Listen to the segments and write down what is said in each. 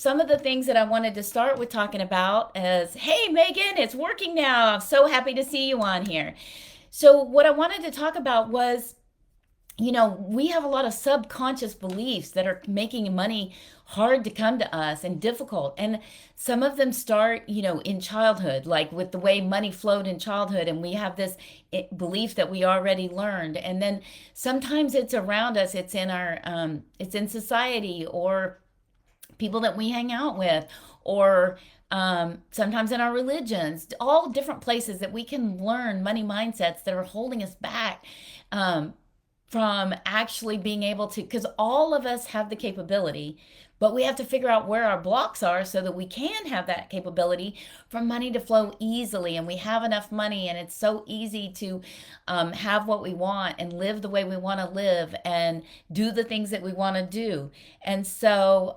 some of the things that I wanted to start with talking about is, hey, Megan, it's working now. I'm so happy to see you on here. So, what I wanted to talk about was, we have a lot of subconscious beliefs that are making money hard to come to us and difficult. And some of them start, in childhood, like with the way money flowed in childhood. And we have this belief that we already learned. And then sometimes it's around us, it's in society or people that we hang out with, or sometimes in our religions, all different places that we can learn money mindsets that are holding us back from actually being able to, because all of us have the capability, but we have to figure out where our blocks are so that we can have that capability for money to flow easily, and we have enough money, and it's so easy to have what we want and live the way we want to live and do the things that we want to do. And so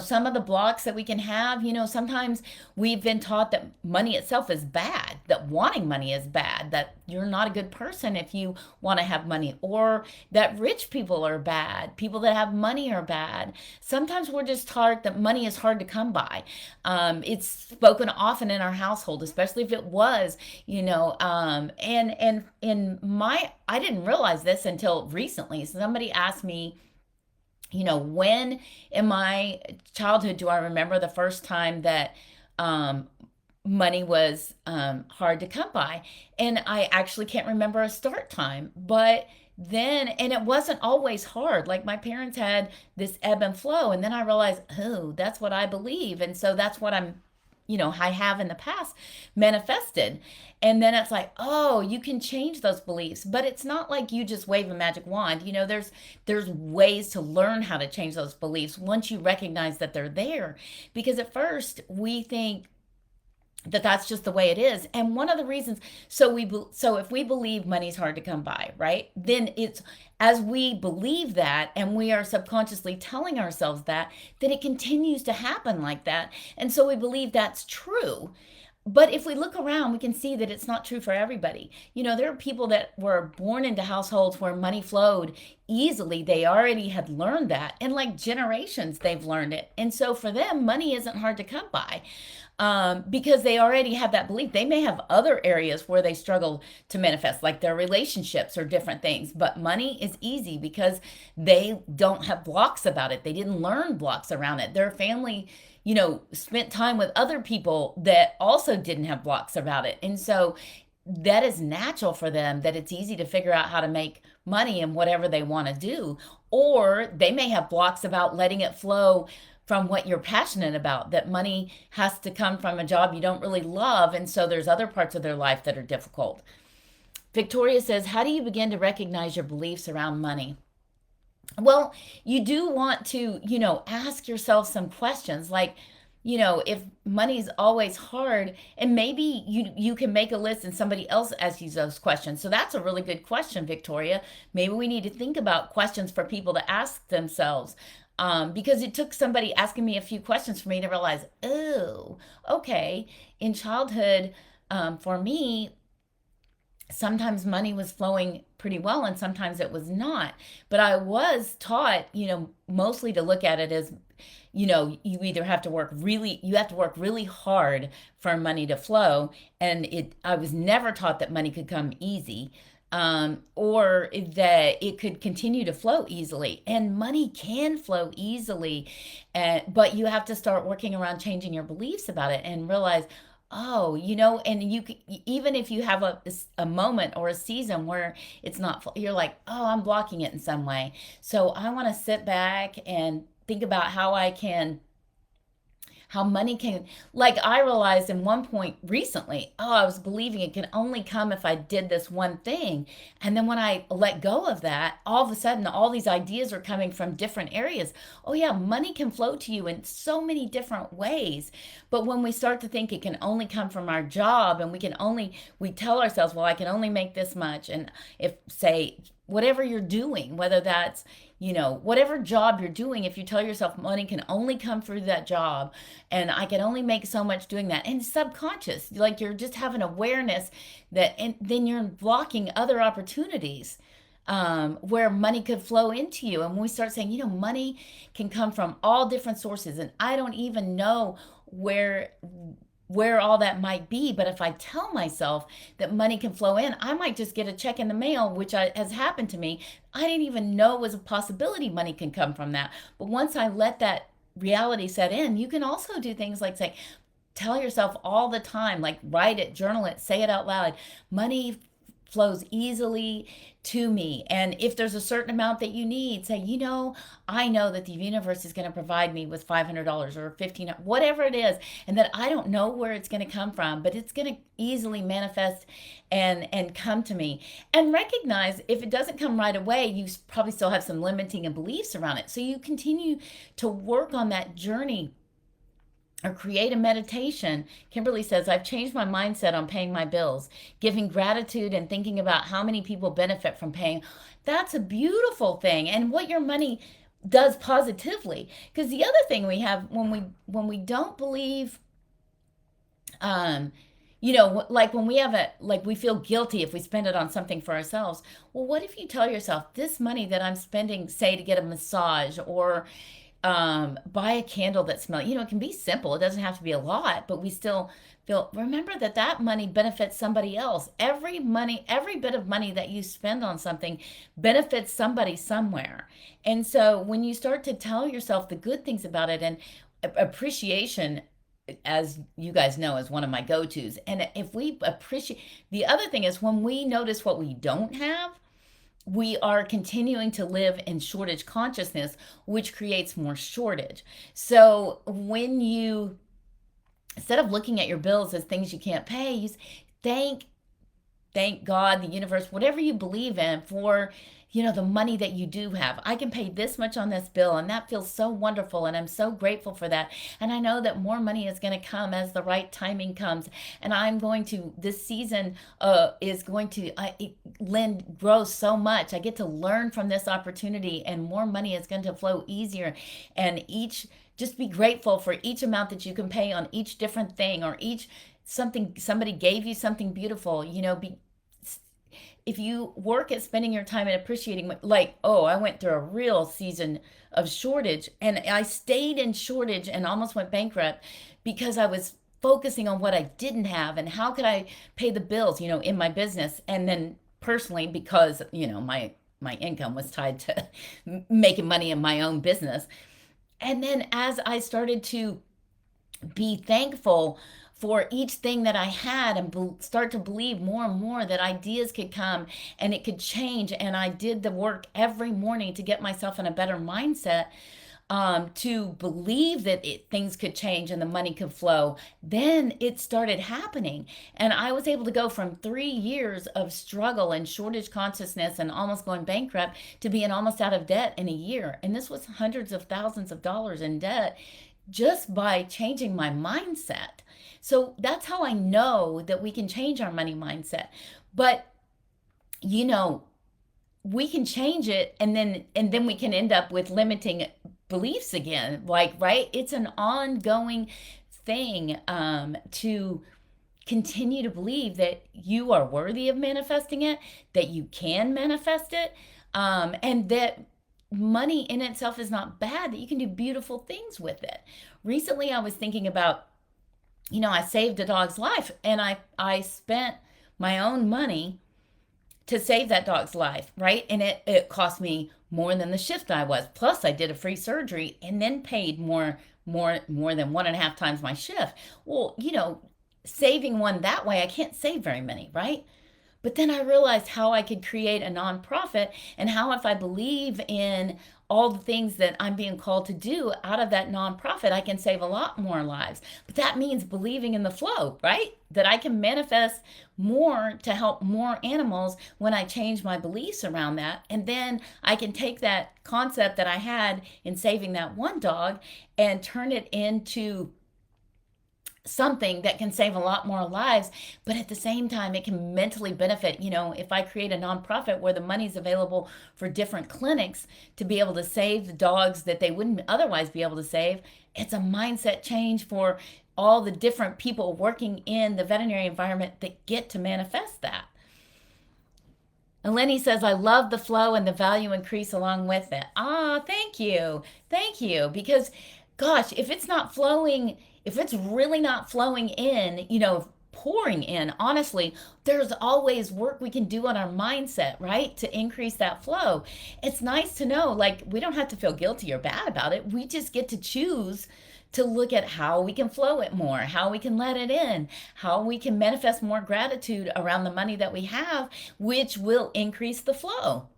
some of the blocks that we can have, sometimes we've been taught that money itself is bad, that wanting money is bad, that you're not a good person if you want to have money, or that rich people are bad, people that have money are bad. Sometimes we're just taught that money is hard to come by. It's spoken often in our household, especially if it was, and in my, I didn't realize this until recently. Somebody asked me, when in my childhood do I remember the first time that money was hard to come by? And I actually can't remember a start time, but then, and it wasn't always hard. Like my parents had this ebb and flow, and then I realized, oh, that's what I believe. And so that's what I have in the past manifested. And then it's like, oh, you can change those beliefs, but it's not like you just wave a magic wand. There's ways to learn how to change those beliefs once you recognize that they're there. Because at first we think that that's just the way it is. And one of the reasons, so if we believe money's hard to come by, right, then it's, as we believe that and we are subconsciously telling ourselves that, then it continues to happen like that, and so we believe that's true. But if we look around, we can see that it's not true for everybody. There are people that were born into households where money flowed easily. They already had learned that. And like generations, they've learned it. And so for them, money isn't hard to come by because they already have that belief. They may have other areas where they struggle to manifest, like their relationships or different things. But money is easy because they don't have blocks about it. They didn't learn blocks around it. Their family spent time with other people that also didn't have blocks about it. And so that is natural for them, that it's easy to figure out how to make money in whatever they want to do. Or they may have blocks about letting it flow from what you're passionate about, that money has to come from a job you don't really love. And so there's other parts of their life that are difficult. Victoria says, how do you begin to recognize your beliefs around money? Well, you do want to, ask yourself some questions like, if money's always hard, and maybe you can make a list and somebody else asks you those questions. So that's a really good question, Victoria. Maybe we need to think about questions for people to ask themselves. Because it took somebody asking me a few questions for me to realize, oh, okay, in childhood, for me, sometimes money was flowing pretty well and sometimes it was not. But I was taught, mostly to look at it as, you either have to work really hard for money to flow. And I was never taught that money could come easy, or that it could continue to flow easily. And money can flow easily, but you have to start working around changing your beliefs about it and realize, oh, and even if you have a moment or a season where it's not, you're like, oh, I'm blocking it in some way. So I want to sit back and think about how money can, like I realized in one point recently, oh, I was believing it can only come if I did this one thing. And then when I let go of that, all of a sudden, all these ideas are coming from different areas. Oh yeah, money can flow to you in so many different ways. But when we start to think it can only come from our job, and we tell ourselves, well, I can only make this much. And if, say, whatever you're doing, whether that's, whatever job you're doing, if you tell yourself money can only come through that job and I can only make so much doing that, and subconscious, like you're just having awareness that, and then you're blocking other opportunities. where money could flow into you. And when we start saying, money can come from all different sources, and I don't even know where all that might be. But if I tell myself that money can flow in, I might just get a check in the mail, which has happened to me. I didn't even know it was a possibility money can come from that. But once I let that reality set in, you can also do things like say, tell yourself all the time, like write it, journal it, say it out loud. Money flows easily to me. And if there's a certain amount that you need, say, I know that the universe is going to provide me with $500 or 15, whatever it is, and that I don't know where it's going to come from, but it's going to easily manifest and come to me. And recognize if it doesn't come right away, you probably still have some limiting and beliefs around it. So you continue to work on that journey or create a meditation. Kimberly says, I've changed my mindset on paying my bills, giving gratitude and thinking about how many people benefit from paying. That's a beautiful thing. And what your money does positively. Because the other thing we have when we don't believe, like when we have like we feel guilty if we spend it on something for ourselves. Well, what if you tell yourself, this money that I'm spending, say, to get a massage or buy a candle that smells, it can be simple, it doesn't have to be a lot, but we still feel, remember that money benefits somebody else. Every bit of money that you spend on something benefits somebody somewhere. And so when you start to tell yourself the good things about it, and appreciation, as you guys know, is one of my go-to's. And if we appreciate, the other thing is when we notice what we don't have, we are continuing to live in shortage consciousness, which creates more shortage. So when you, instead of looking at your bills as things you can't pay, you thank God, the universe, whatever you believe in, for the money that you do have. I can pay this much on this bill, and that feels so wonderful, and I'm so grateful for that. And I know that more money is going to come as the right timing comes. And this season is going to grow so much. I get to learn from this opportunity, and more money is going to flow easier. And just be grateful for each amount that you can pay on each different thing, or each something somebody gave you, something beautiful. If you work at spending your time and appreciating, like, I went through a real season of shortage, and I stayed in shortage and almost went bankrupt because I was focusing on what I didn't have and how could I pay the bills, in my business. And then personally, because, my income was tied to making money in my own business. And then as I started to be thankful for each thing that I had, and start to believe more and more that ideas could come and it could change. And I did the work every morning to get myself in a better mindset, to believe that things could change and the money could flow. Then it started happening. And I was able to go from 3 years of struggle and shortage consciousness and almost going bankrupt to being almost out of debt in a year. And this was hundreds of thousands of dollars in debt just by changing my mindset. So that's how I know that we can change our money mindset. But we can change it, and then we can end up with limiting beliefs again. Like, right? It's an ongoing thing, to continue to believe that you are worthy of manifesting it, that you can manifest it, and that money in itself is not bad, that you can do beautiful things with it. Recently, I was thinking about, I saved a dog's life, and I spent my own money to save that dog's life, right? And it cost me more than the shift I was. Plus, I did a free surgery and then paid more than 1.5 times my shift. Well, saving one that way, I can't save very many, right? But then I realized how I could create a nonprofit, and how, if I believe in all the things that I'm being called to do out of that nonprofit, I can save a lot more lives. But that means believing in the flow, right? That I can manifest more to help more animals when I change my beliefs around that. And then I can take that concept that I had in saving that one dog and turn it into something that can save a lot more lives, but at the same time it can mentally benefit. If I create a nonprofit where the money's available for different clinics to be able to save the dogs that they wouldn't otherwise be able to save, it's a mindset change for all the different people working in the veterinary environment that get to manifest that. And Lenny says, I love the flow and the value increase along with it. Ah, thank you. Thank you. Because, gosh, if it's not flowing, if it's really not flowing in, pouring in, honestly, there's always work we can do on our mindset, right? To increase that flow. It's nice to know, like, we don't have to feel guilty or bad about it. We just get to choose to look at how we can flow it more, how we can let it in, how we can manifest more gratitude around the money that we have, which will increase the flow.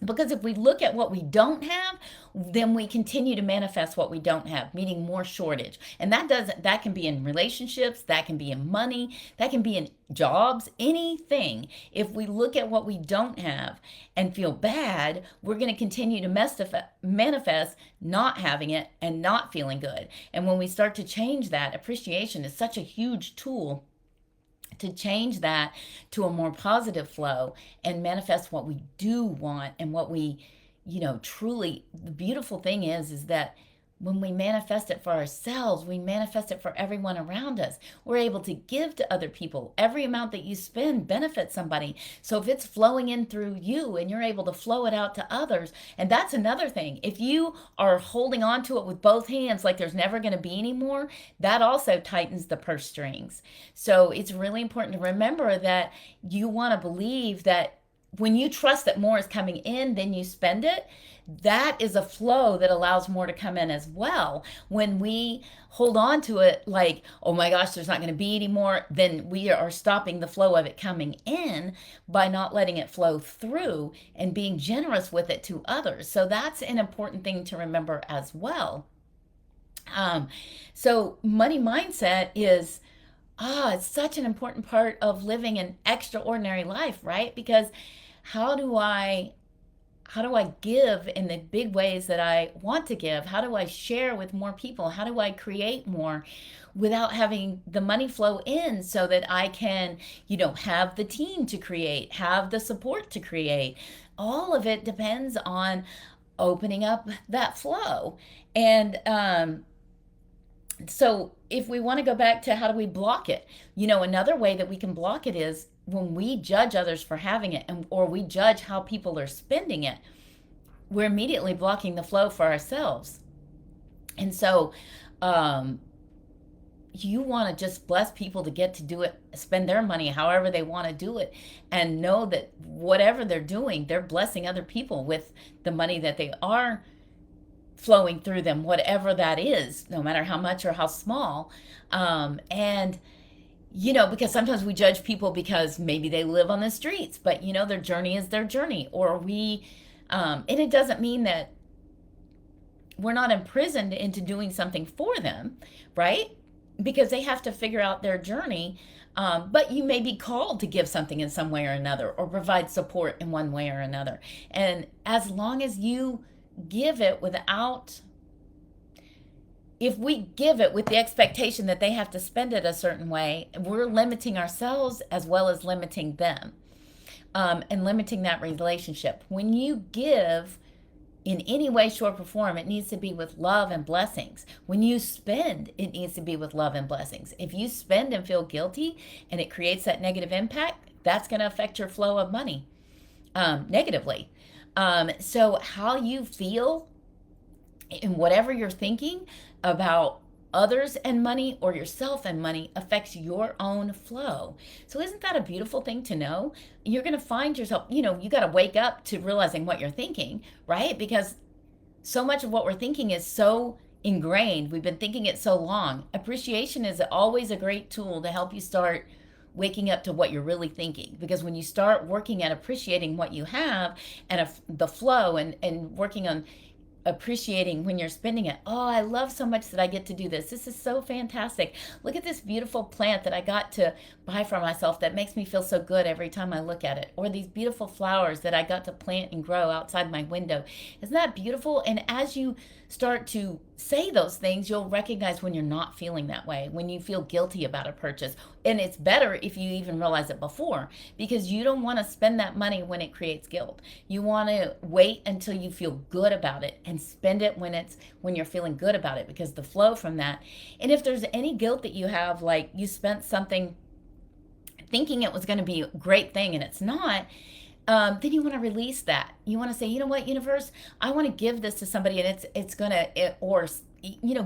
Because if we look at what we don't have, then we continue to manifest what we don't have, meaning more shortage. And that can be in relationships, that can be in money, that can be in jobs, anything. If we look at what we don't have and feel bad, we're going to continue to manifest not having it and not feeling good. And when we start to change that, appreciation is such a huge tool to change that to a more positive flow and manifest what we do want and what we, truly, the beautiful thing is that when we manifest it for ourselves, we manifest it for everyone around us. We're able to give to other people. Every amount that you spend benefits somebody. So if it's flowing in through you and you're able to flow it out to others, and that's another thing. If you are holding on to it with both hands like there's never going to be any more, that also tightens the purse strings. So it's really important to remember that you want to believe that when you trust that more is coming in than you spend it, that is a flow that allows more to come in as well. When we hold on to it like, oh my gosh, there's not going to be any more, then we are stopping the flow of it coming in by not letting it flow through and being generous with it to others. So that's an important thing to remember as well. So money mindset is it's such an important part of living an extraordinary life, right? Because how do I give in the big ways that I want to give? How do I share with more people? How do I create more without having the money flow in so that I can, have the team to create, have the support to create? All of it depends on opening up that flow. And so if we want to go back to how do we block it, another way that we can block it is when we judge others for having it, or we judge how people are spending it, we're immediately blocking the flow for ourselves. And so you want to just bless people to get to do it, spend their money however they want to do it, and know that whatever they're doing, they're blessing other people with the money that they are flowing through them, whatever that is, no matter how much or how small. And because sometimes we judge people because maybe they live on the streets, but their journey is their journey. Or and it doesn't mean that we're not imprisoned into doing something for them, right? Because they have to figure out their journey. But you may be called to give something in some way or another, or provide support in one way or another. And as long as you give it if we give it with the expectation that they have to spend it a certain way, we're limiting ourselves as well as limiting them, and limiting that relationship. When you give in any way, shape, or form, it needs to be with love and blessings. When you spend, it needs to be with love and blessings. If you spend and feel guilty and it creates that negative impact, that's going to affect your flow of money negatively. So how you feel and whatever you're thinking about others and money or yourself and money affects your own flow. So isn't that a beautiful thing to know? You're going to find yourself, you got to wake up to realizing what you're thinking, right? Because so much of what we're thinking is so ingrained. We've been thinking it so long. Appreciation is always a great tool to help you start waking up to what you're really thinking. Because when you start working at appreciating what you have and the flow and working on appreciating when you're spending it. Oh, I love so much that I get to do this. This is so fantastic. Look at this beautiful plant that I got to buy for myself that makes me feel so good every time I look at it. Or these beautiful flowers that I got to plant and grow outside my window. Isn't that beautiful? And as you start to say those things, you'll recognize when you're not feeling that way, when you feel guilty about a purchase. And it's better if you even realize it before, because you don't want to spend that money when it creates guilt. You want to wait until you feel good about it and spend it when you're feeling good about it, because the flow from that. And if there's any guilt that you have, like you spent something thinking it was going to be a great thing and it's not, then you want to release that. You want to say, you know what, universe, I want to give this to somebody, and it's gonna or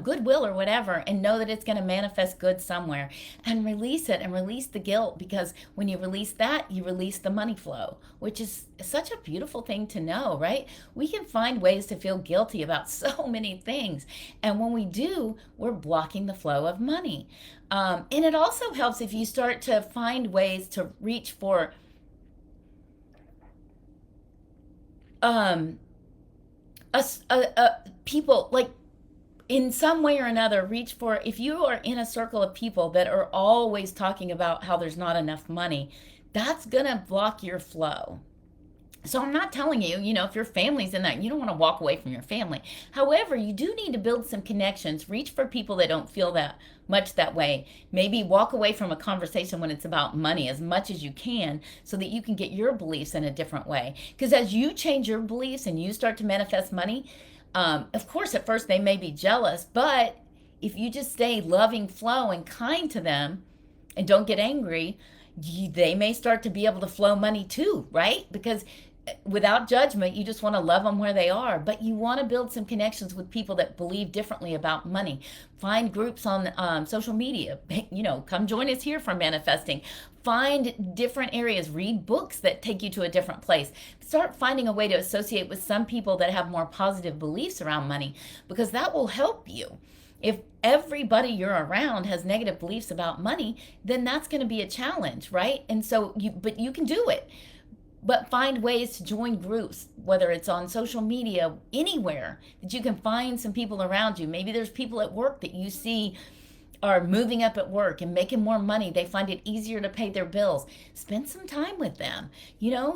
goodwill or whatever, and know that it's gonna manifest good somewhere, and release it and release the guilt, because when you release that, you release the money flow, which is such a beautiful thing to know, right? We can find ways to feel guilty about so many things, and when we do, we're blocking the flow of money. And it also helps if you start to find ways to reach for um people, like, in some way or another, reach for, if you are in a circle of people that are always talking about how there's not enough money, that's gonna block your flow. So I'm not telling you, if your family's in that, you don't want to walk away from your family. However, you do need to build some connections. Reach for people that don't feel that much that way. Maybe walk away from a conversation when it's about money as much as you can, so that you can get your beliefs in a different way. Because as you change your beliefs and you start to manifest money, of course, at first they may be jealous, but if you just stay loving flow and kind to them and don't get angry, they may start to be able to flow money too, right? Because without judgment, you just want to love them where they are, but you want to build some connections with people that believe differently about money. Find groups on social media. Come join us here for manifesting. Find different areas. Read books that take you to a different place. Start finding a way to associate with some people that have more positive beliefs around money, because that will help you. If everybody you're around has negative beliefs about money, then that's going to be a challenge, right? And so but you can do it. But find ways to join groups, whether it's on social media, anywhere that you can find some people around you. Maybe there's people at work that you see are moving up at work and making more money. They find it easier to pay their bills. Spend some time with them.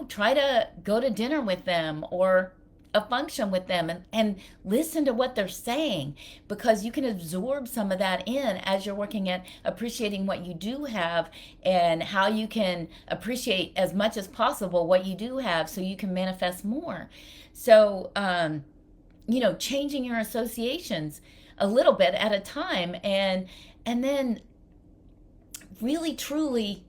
Try to go to dinner with them or a function with them, and listen to what they're saying, because you can absorb some of that in as you're working at appreciating what you do have, and how you can appreciate as much as possible what you do have, so you can manifest more. So changing your associations a little bit at a time, and then really truly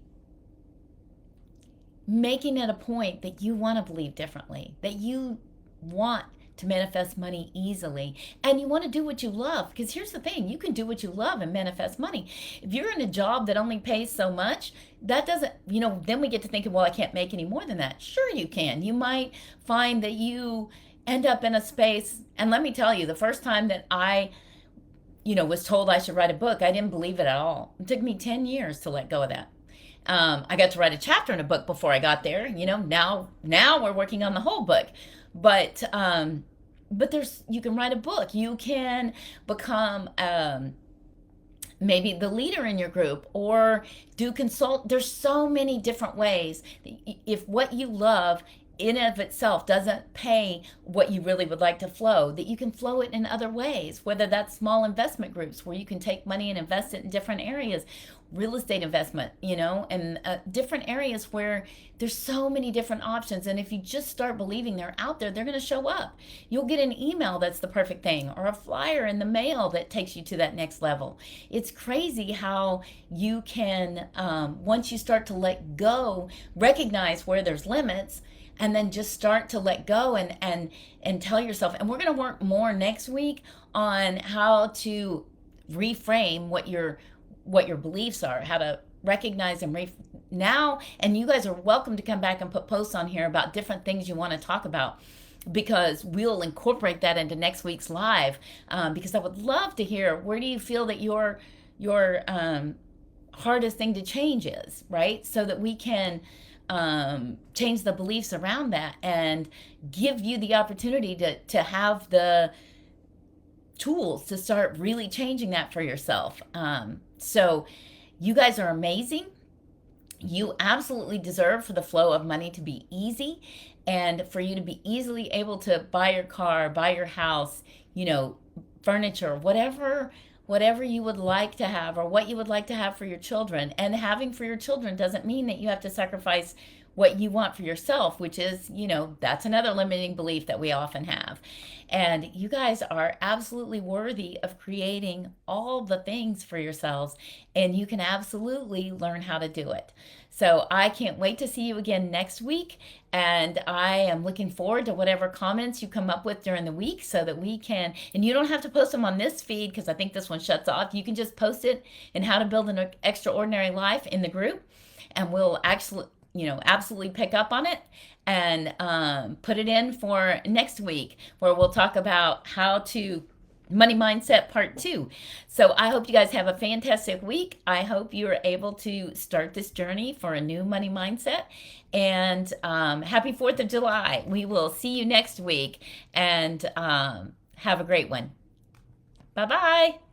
making it a point that you want to believe differently, that you want to manifest money easily, and you want to do what you love. Because here's the thing, you can do what you love and manifest money. If you're in a job that only pays so much, that doesn't, then we get to thinking, well, I can't make any more than that. Sure, you can. You might find that you end up in a space, and let me tell you, the first time that I was told I should write a book, I didn't believe it at all. It took me 10 years to let go of that. I got to write a chapter in a book before I got there. Now we're working on the whole book. But you can write a book. You can become maybe the leader in your group, or do consult. There's so many different ways. If what you love in and of itself doesn't pay what you really would like to flow, that you can flow it in other ways, whether that's small investment groups where you can take money and invest it in different areas, real estate investment, and different areas where there's so many different options. And if you just start believing they're out there, they're going to show up. You'll get an email that's the perfect thing, or a flyer in the mail that takes you to that next level. It's crazy how you can, once you start to let go, recognize where there's limits, and then just start to let go, and tell yourself. And we're going to work more next week on how to reframe what your beliefs are, how to recognize them now. And you guys are welcome to come back and put posts on here about different things you want to talk about, because we'll incorporate that into next week's live. Because I would love to hear, where do you feel that your hardest thing to change is, right? So that we can change the beliefs around that, and give you the opportunity to have the tools to start really changing that for yourself. So you guys are amazing. You absolutely deserve for the flow of money to be easy, and for you to be easily able to buy your car, buy your house, furniture, whatever you would like to have, or what you would like to have for your children. And having for your children doesn't mean that you have to sacrifice what you want for yourself, which is, that's another limiting belief that we often have. And you guys are absolutely worthy of creating all the things for yourselves, and you can absolutely learn how to do it. So I can't wait to see you again next week. And I am looking forward to whatever comments you come up with during the week so that we can, and you don't have to post them on this feed because I think this one shuts off. You can just post it in How to Build an Extraordinary Life in the group, and we'll actually, absolutely pick up on it and put it in for next week where we'll talk about how to money mindset part 2. So I hope you guys have a fantastic week. I hope you are able to start this journey for a new money mindset. And happy 4th of July. We will see you next week, and have a great one. Bye bye.